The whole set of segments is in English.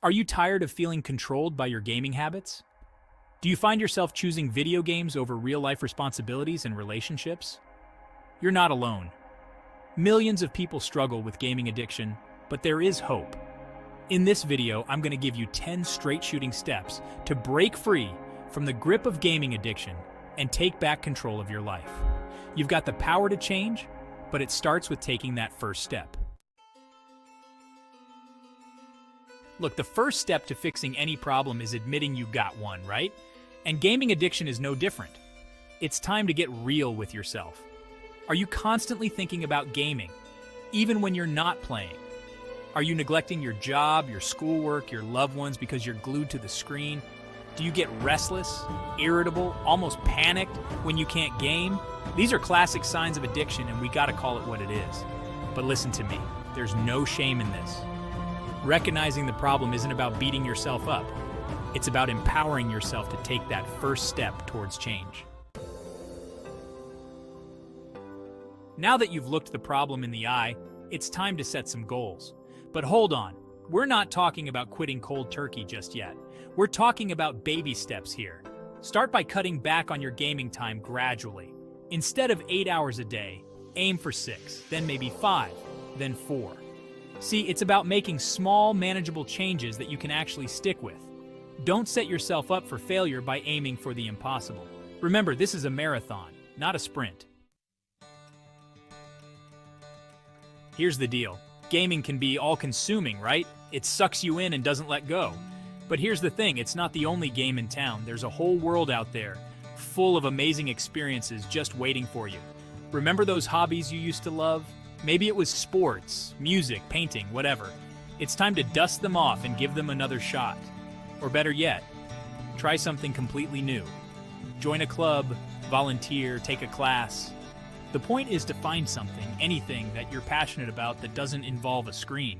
Are you tired of feeling controlled by your gaming habits? Do you find yourself choosing video games over real-life responsibilities and relationships? You're not alone. Millions of people struggle with gaming addiction, but there is hope. In this video, I'm going to give you 10 straight-shooting steps to break free from the grip of gaming addiction and take back control of your life. You've got the power to change, but it starts with taking that first step. Look, the first step to fixing any problem is admitting you got one, right? And gaming addiction is no different. It's time to get real with yourself. Are you constantly thinking about gaming, even when you're not playing? Are you neglecting your job, your schoolwork, your loved ones because you're glued to the screen? Do you get restless, irritable, almost panicked when you can't game? These are classic signs of addiction, and we gotta call it what it is. But listen to me, there's no shame in this. Recognizing the problem isn't about beating yourself up. It's about empowering yourself to take that first step towards change. Now that you've looked the problem in the eye, it's time to set some goals. But hold on, we're not talking about quitting cold turkey just yet. We're talking about baby steps here. Start by cutting back on your gaming time gradually. Instead of 8 hours a day, aim for 6, then maybe 5, then 4. See, it's about making small, manageable changes that you can actually stick with. Don't set yourself up for failure by aiming for the impossible. Remember, this is a marathon, not a sprint. Here's the deal. Gaming can be all-consuming, right? It sucks you in and doesn't let go. But here's the thing, it's not the only game in town. There's a whole world out there, full of amazing experiences just waiting for you. Remember those hobbies you used to love? Maybe it was sports, music, painting, whatever. It's time to dust them off and give them another shot. Or better yet, try something completely new. Join a club, volunteer, take a class. The point is to find something, anything that you're passionate about that doesn't involve a screen.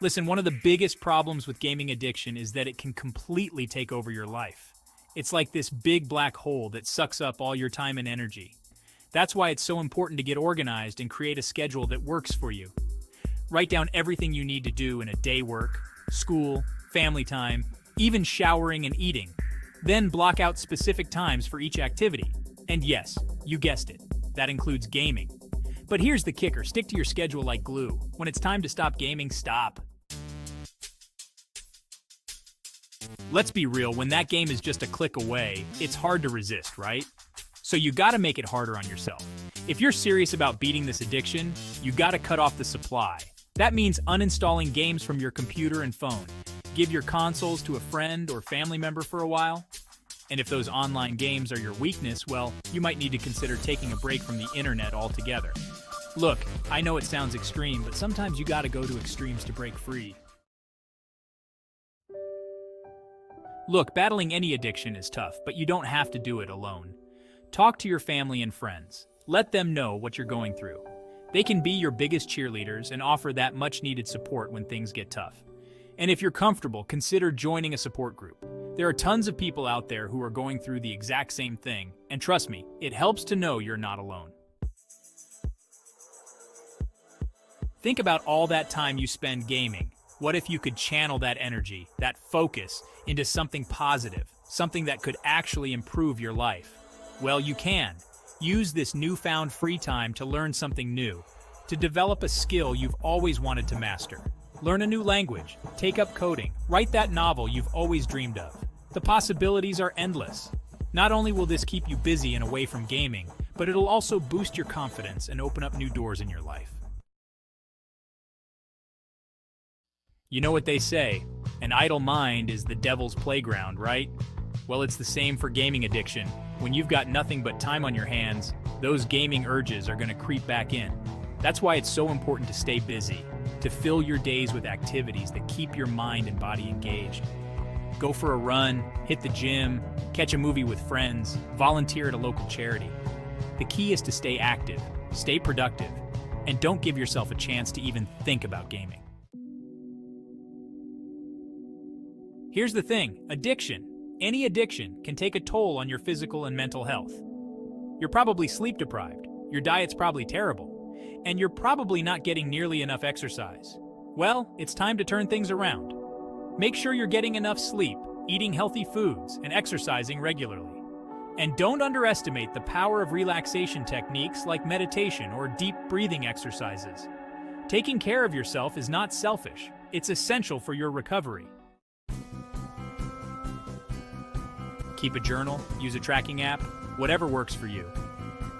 Listen, one of the biggest problems with gaming addiction is that it can completely take over your life. It's like this big black hole that sucks up all your time and energy. That's why it's so important to get organized and create a schedule that works for you. Write down everything you need to do in a day: work, school, family time, even showering and eating. Then block out specific times for each activity. And yes, you guessed it, that includes gaming. But here's the kicker, stick to your schedule like glue. When it's time to stop gaming, stop. Let's be real, when that game is just a click away, it's hard to resist, right? So you gotta make it harder on yourself. If you're serious about beating this addiction, you gotta cut off the supply. That means uninstalling games from your computer and phone. Give your consoles to a friend or family member for a while. And if those online games are your weakness, well, you might need to consider taking a break from the internet altogether. Look, I know it sounds extreme, but sometimes you gotta go to extremes to break free. Look, battling any addiction is tough, but you don't have to do it alone. Talk to your family and friends. Let them know what you're going through. They can be your biggest cheerleaders and offer that much-needed support when things get tough. And if you're comfortable, consider joining a support group. There are tons of people out there who are going through the exact same thing, and trust me, it helps to know you're not alone. Think about all that time you spend gaming. What if you could channel that energy, that focus, into something positive, something that could actually improve your life? Well, you can. Use this newfound free time to learn something new, to develop a skill you've always wanted to master. Learn a new language, take up coding, write that novel you've always dreamed of. The possibilities are endless. Not only will this keep you busy and away from gaming, but it'll also boost your confidence and open up new doors in your life. You know what they say, an idle mind is the devil's playground, right? Well, it's the same for gaming addiction. When you've got nothing but time on your hands, those gaming urges are going to creep back in. That's why it's so important to stay busy, to fill your days with activities that keep your mind and body engaged. Go for a run, hit the gym, catch a movie with friends, volunteer at a local charity. The key is to stay active, stay productive, and don't give yourself a chance to even think about gaming. Here's the thing, any addiction can take a toll on your physical and mental health. You're probably sleep deprived, your diet's probably terrible, and you're probably not getting nearly enough exercise. Well, it's time to turn things around. Make sure you're getting enough sleep, eating healthy foods, and exercising regularly. And don't underestimate the power of relaxation techniques like meditation or deep breathing exercises. Taking care of yourself is not selfish, it's essential for your recovery. Keep a journal, use a tracking app, whatever works for you.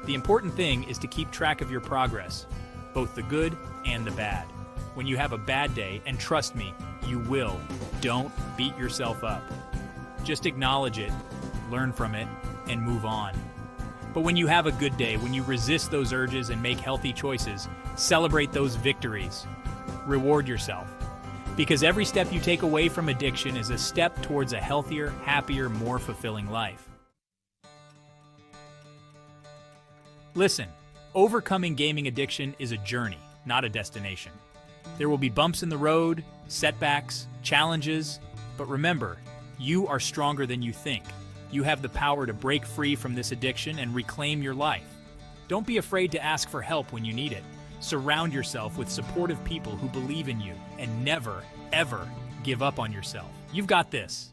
The important thing is to keep track of your progress, both the good and the bad. When you have a bad day, and trust me, you will, don't beat yourself up. Just acknowledge it, learn from it, and move on. But when you have a good day, when you resist those urges and make healthy choices, celebrate those victories. Reward yourself. Because every step you take away from addiction is a step towards a healthier, happier, more fulfilling life. Listen, overcoming gaming addiction is a journey, not a destination. There will be bumps in the road, setbacks, challenges, but remember, you are stronger than you think. You have the power to break free from this addiction and reclaim your life. Don't be afraid to ask for help when you need it. Surround yourself with supportive people who believe in you, and never, ever give up on yourself. You've got this.